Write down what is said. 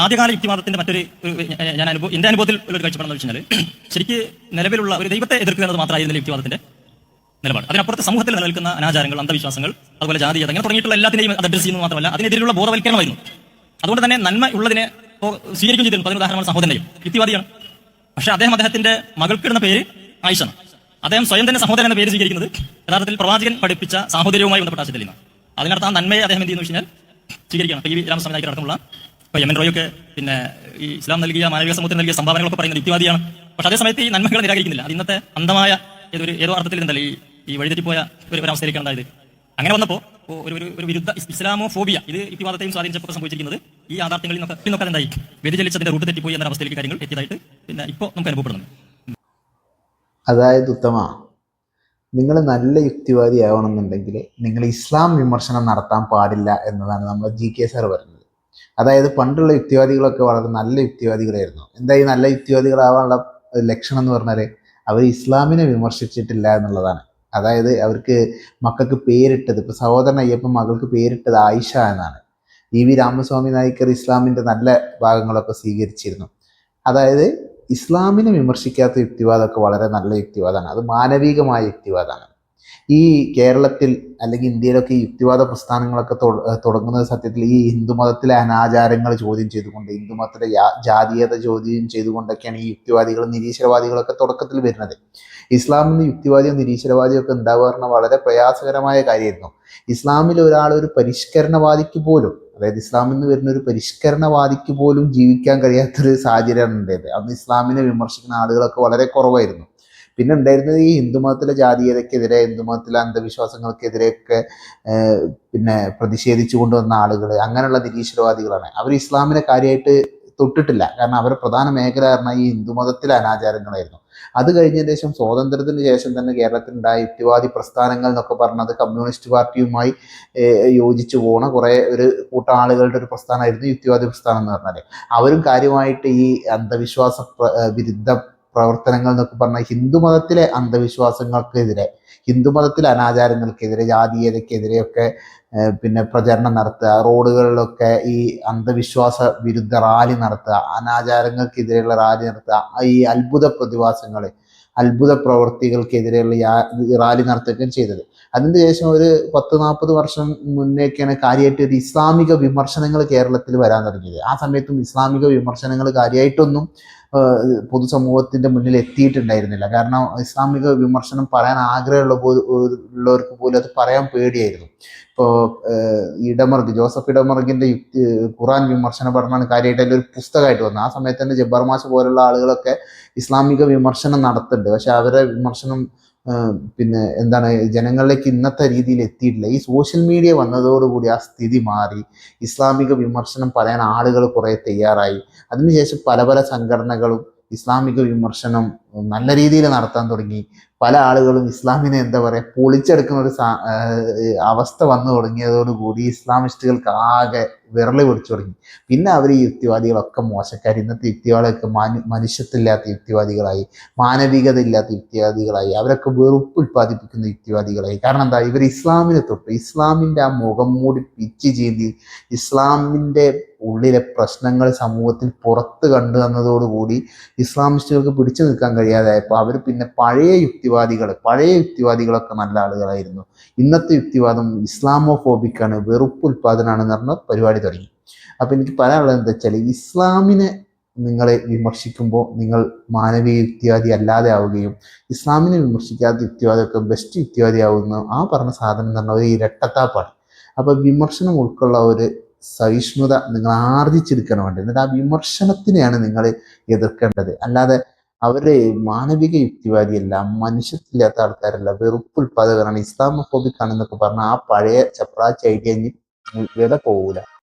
ആദ്യകാല യുക്തിവാദത്തിന്റെ മറ്റൊരു എന്റെ അനുഭവത്തിൽ ഒരു കാഴ്ചപ്പാടെന്ന് വെച്ചാൽ ശരിക്ക് നിലവിലുള്ള ഒരു ദൈവത്തെ എതിർക്കുക എന്നത് മാത്രമായിരുന്നില്ല യുക്തിവാദത്തിന്റെ നിലപാട്. അതിനപ്പുറത്ത് സമൂഹത്തിൽ നിലനിൽക്കുന്ന അനാചാരങ്ങൾ, അന്ധവിശ്വാസങ്ങൾ, അതുപോലെ ജാതീയത, അങ്ങനെ തുടങ്ങിയിട്ടുള്ള എല്ലാത്തിനെയും അത് അഡ്രസ് ചെയ്യുന്നത് മാത്രമല്ല അതിനെതിരെയുള്ള ബോധവൽക്കരണമായിരുന്നു. അതുകൊണ്ട് തന്നെ നന്മ ഉള്ളതിനെ സ്വീകരിക്കും ചെയ്തിരുന്നു. അതിന് ഉദാഹരണമാണ് സഹോദരനെയും, യുക്തിവാദിയാണ്. പക്ഷേ അദ്ദേഹത്തിന്റെ മകൾക്കിടുന്ന പേര് ആയിഷാണ്. അദ്ദേഹം സ്വയം തന്നെ സഹോദരൻ എന്ന പേര് സ്വീകരിക്കുന്നത് യഥാർത്ഥത്തിൽ പ്രവാചകൻ പഠിപ്പിച്ച സാഹോദര്യവുമായി ബന്ധപ്പെട്ട ആശയത്തിൽ നിന്നാണ്. അതിനർത്ഥം ആ നന്മയെ അദ്ദേഹം എന്ത് ചെയ്യുന്നു വെച്ചാൽ സ്വീകരിക്കണം. പി വി രാമസ്വാമി നായ്ക്കർ അടക്കമുള്ള എം എൻ റോയൊക്കെ പിന്നെ ഈ ഇസ്ലാം നൽകിയ മാനവിക സമൂഹത്തിന് നൽകിയ സംഭാവനകളൊക്കെ പറയുന്നത് യുക്തിവാദിയാണ്. പക്ഷേ അതേസമയത്ത് ഈ നന്മകളെ നിരാകരിക്കുന്നില്ല. അത് ഇന്നത്തെ അന്ധമായ ഏതോ അർത്ഥത്തിൽ ഇതല്ല ഈ വഴിതെറ്റിപ്പോയ ഒരു അവസ്ഥയിലേക്കാണ് ഉണ്ടായത്. അങ്ങനെ വന്നപ്പോൾ ഒരു വിരുദ്ധ ഇസ്ലാമോ ഫോബിയ ഇത് യുക്തിവാദത്തെയും സ്വാധീനിച്ചപ്പോൾ സംഭവിച്ചിരിക്കുന്നത് ഈ യാഥാർത്ഥ്യങ്ങളിൽ നിന്നൊക്കെ എന്തായി വ്യതിചലിച്ചതിന്റെ റൂട്ട് തെറ്റിപ്പോയി എന്ന അവസ്ഥയിലേക്ക് കാര്യങ്ങൾ എത്തിയതായിട്ട് പിന്നെ ഇപ്പോൾ നമുക്ക് അനുഭവപ്പെടുന്നു. അതായത് ഉത്തമ, നിങ്ങൾ നല്ല യുക്തിവാദി ആവണമെന്നുണ്ടെങ്കിൽ നിങ്ങൾ ഇസ്ലാം വിമർശനം നടത്താൻ പാടില്ല എന്നതാണ് നമ്മൾ GK സാർ പറയുന്നത്. അതായത് പണ്ടുള്ള യുക്തിവാദികളൊക്കെ വളരെ നല്ല യുക്തിവാദികളായിരുന്നു. എന്താ ഈ നല്ല യുക്തിവാദികളാവാനുള്ള ലക്ഷണം എന്ന് പറഞ്ഞാൽ അവർ ഇസ്ലാമിനെ വിമർശിച്ചിട്ടില്ല എന്നുള്ളതാണ്. അതായത് അവർക്ക് മക്കൾക്ക് പേരിട്ടത്, ഇപ്പോൾ സഹോദരൻ അയ്യപ്പൻ മകൾക്ക് പേരിട്ടത് ആയിഷ എന്നാണ്. PV രാമസ്വാമി നായ്ക്കർ ഇസ്ലാമിൻ്റെ നല്ല ഭാഗങ്ങളൊക്കെ സ്വീകരിച്ചിരുന്നു. അതായത് ഇസ്ലാമിനെ വിമർശിക്കാത്ത യുക്തിവാദമൊക്കെ വളരെ നല്ല യുക്തിവാദമാണ്. അത് മാനവികമായ യുക്തിവാദമാണ്. ഈ കേരളത്തിൽ അല്ലെങ്കിൽ ഇന്ത്യയിലൊക്കെ ഈ യുക്തിവാദ പ്രസ്ഥാനങ്ങളൊക്കെ തുടങ്ങുന്നത് സത്യത്തിൽ ഈ ഹിന്ദുമതത്തിലെ അനാചാരങ്ങൾ ചോദ്യം ചെയ്തുകൊണ്ട്, ഹിന്ദുമതത്തിലെ ജാതീയത ചോദ്യം ചെയ്തുകൊണ്ടൊക്കെയാണ് ഈ യുക്തിവാദികളും നിരീശ്വരവാദികളൊക്കെ തുടക്കത്തിൽ വരുന്നത്. ഇസ്ലാമിൽ നിന്ന് യുക്തിവാദിയും നിരീശ്വരവാദിയും ഒക്കെ ഉണ്ടാവുക പറഞ്ഞാൽ വളരെ പ്രയാസകരമായ കാര്യമായിരുന്നു. ഇസ്ലാമിൽ ഒരു പരിഷ്കരണവാദിക്ക് പോലും, അതായത് ഇസ്ലാമിൽ നിന്ന് വരുന്ന ഒരു പരിഷ്കരണവാദിക്ക് പോലും ജീവിക്കാൻ കഴിയാത്തൊരു സാഹചര്യമാണ് ഉണ്ടായത്. അന്ന് ഇസ്ലാമിനെ വിമർശിക്കുന്ന ആളുകളൊക്കെ വളരെ കുറവായിരുന്നു. പിന്നെ ഉണ്ടായിരുന്നത് ഈ ഹിന്ദുമതത്തിലെ ജാതീയതയ്ക്കെതിരെ, ഹിന്ദുമതത്തിലെ അന്ധവിശ്വാസങ്ങൾക്കെതിരെയൊക്കെ പിന്നെ പ്രതിഷേധിച്ചു കൊണ്ടുവന്ന ആളുകൾ, അങ്ങനെയുള്ള നിരീശ്വരവാദികളാണ്. അവർ ഇസ്ലാമിനെ കാര്യമായിട്ട് തൊട്ടിട്ടില്ല. കാരണം അവരുടെ പ്രധാന മേഖല പറഞ്ഞാൽ ഈ ഹിന്ദുമതത്തിലെ അനാചാരങ്ങളായിരുന്നു. അത് കഴിഞ്ഞതിന് ശേഷം, സ്വാതന്ത്ര്യത്തിന് ശേഷം തന്നെ കേരളത്തിലുണ്ടായ യുക്തിവാദി പ്രസ്ഥാനങ്ങൾ എന്നൊക്കെ പറഞ്ഞത് കമ്മ്യൂണിസ്റ്റ് പാർട്ടിയുമായി യോജിച്ചു പോണ കുറേ ഒരു കൂട്ടം ആളുകളുടെ ഒരു പ്രസ്ഥാനമായിരുന്നു യുക്തിവാദി പ്രസ്ഥാനം എന്ന് പറഞ്ഞാൽ. അവരും കാര്യമായിട്ട് ഈ അന്ധവിശ്വാസ വിരുദ്ധ പ്രവർത്തനങ്ങൾ എന്നൊക്കെ പറഞ്ഞാൽ ഹിന്ദുമതത്തിലെ അന്ധവിശ്വാസങ്ങൾക്കെതിരെ, ഹിന്ദുമതത്തിലെ അനാചാരങ്ങൾക്കെതിരെ, ജാതീയതയ്ക്കെതിരെയൊക്കെ പിന്നെ പ്രചരണം നടത്തുക, റോഡുകളിലൊക്കെ ഈ അന്ധവിശ്വാസ വിരുദ്ധ റാലി നടത്തുക, അനാചാരങ്ങൾക്കെതിരെയുള്ള റാലി നടത്തുക, ഈ അത്ഭുത പ്രതിഭാസങ്ങൾ, അത്ഭുത പ്രവൃത്തികൾക്കെതിരെയുള്ള റാലി നടത്തുകയും ചെയ്തത്. അതിന് ശേഷം ഒരു 10-40 വർഷം മുന്നേക്കാണ് കാര്യമായിട്ട് ഒരു ഇസ്ലാമിക വിമർശനങ്ങൾ കേരളത്തിൽ വരാൻ തുടങ്ങിയത്. ആ സമയത്തും ഇസ്ലാമിക വിമർശനങ്ങൾ കാര്യമായിട്ടൊന്നും പൊതുസമൂഹത്തിൻ്റെ മുന്നിൽ എത്തിയിട്ടുണ്ടായിരുന്നില്ല. കാരണം ഇസ്ലാമിക വിമർശനം പറയാൻ ആഗ്രഹമുള്ളവർക്ക് പോലും അത് പറയാൻ പേടിയായിരുന്നു. ഇപ്പോൾ ജോസഫ് ഇടമർഗിൻ്റെ ഖുറാൻ വിമർശന പഠനമാണ് കാര്യമായിട്ട് അതിൻ്റെ ഒരു പുസ്തകമായിട്ട് വന്നത്. ആ സമയത്ത് തന്നെ ജബ്ബാർ മാഷ് പോലുള്ള ആളുകളൊക്കെ ഇസ്ലാമിക വിമർശനം നടത്തുന്നുണ്ട്. പക്ഷെ അവരെ വിമർശനം പിന്നെ എന്താണ് ജനങ്ങളിലേക്ക് ഇന്നത്തെ രീതിയിൽ എത്തിയിട്ടില്ല. ഈ സോഷ്യൽ മീഡിയ വന്നതോടുകൂടി ആ സ്ഥിതി മാറി. ഇസ്ലാമിക വിമർശനം പറയാൻ ആളുകൾ കുറേ തയ്യാറായി. അതിനുശേഷം പല സംഘടനകളും ഇസ്ലാമിക വിമർശനം നല്ല രീതിയിൽ നടത്താൻ തുടങ്ങി. പല ആളുകളും ഇസ്ലാമിനെ എന്താ പറയുക പൊളിച്ചെടുക്കുന്ന ഒരു അവസ്ഥ വന്നു തുടങ്ങിയതോടുകൂടി ഇസ്ലാമിസ്റ്റുകൾക്ക് ആകെ വിരളി പിടിച്ചു തുടങ്ങി. പിന്നെ അവർ ഈ യുക്തിവാദികളൊക്കെ മോശക്കാർ, ഇന്നത്തെ യുക്തിവാദികളൊക്കെ മനുഷ്യത്വമില്ലാത്ത യുക്തിവാദികളായി, മാനവികത ഇല്ലാത്ത യുക്തിവാദികളായി, അവരൊക്കെ വെറുപ്പ് ഉൽപ്പാദിപ്പിക്കുന്ന യുക്തിവാദികളായി. കാരണം എന്താ, ഇവർ ഇസ്ലാമിനെ തൊട്ട്, ഇസ്ലാമിൻ്റെ ആ മുഖം മൂടി പിച്ച് ചീന്തി ഇസ്ലാമിൻ്റെ ഉള്ളിലെ പ്രശ്നങ്ങൾ സമൂഹത്തിൽ പുറത്ത് കണ്ടു വന്നതോടുകൂടി ഇസ്ലാമിസ്റ്റുകൾക്ക് പിടിച്ചു നിൽക്കാൻ കഴിയാതായപ്പോൾ അവർ പിന്നെ പഴയ യുക്തിവാദികളൊക്കെ നല്ല ആളുകളായിരുന്നു. ഇന്നത്തെ യുക്തിവാദം ഇസ്ലാമോഫോബിക്കാണ്, വെറുപ്പ് ഉൽപ്പാദനമാണെന്ന് പറഞ്ഞ പരിപാടി തുടങ്ങി. അപ്പോൾ എനിക്ക് പറയാനുള്ളത് എന്താ വെച്ചാൽ, ഇസ്ലാമിനെ നിങ്ങളെ വിമർശിക്കുമ്പോൾ നിങ്ങൾ മാനവീയ യുക്തിവാദി അല്ലാതെ ആവുകയും ഇസ്ലാമിനെ വിമർശിക്കാത്ത യുക്തിവാദിയൊക്കെ ബെസ്റ്റ് യുക്തിവാദി ആവുന്ന ആ പറഞ്ഞ സാധനം എന്ന് പറഞ്ഞാൽ ഒരു ഇരട്ടത്താപ്പാണ്. അപ്പോൾ വിമർശനം ഉൾക്കൊള്ള ഒരു സഹിഷ്ണുത നിങ്ങൾ ആർജിച്ചെടുക്കണം വേണ്ടത്. എന്നിട്ട് ആ വിമർശനത്തിനെയാണ് നിങ്ങൾ എതിർക്കേണ്ടത്. അല്ലാതെ അവര് മാനവിക യുക്തിവാദിയല്ല, മനുഷ്യത്തില്ലാത്ത ആൾക്കാരല്ല, വെറുപ്പ് ഉൽപ്പാദകരാണ്, ഇസ്ലാമോഫോബിക് ആണെന്നൊക്കെ പറഞ്ഞാൽ ആ പഴയ ചപ്രാച്ച് ഐഡിയ വില പോകൂല.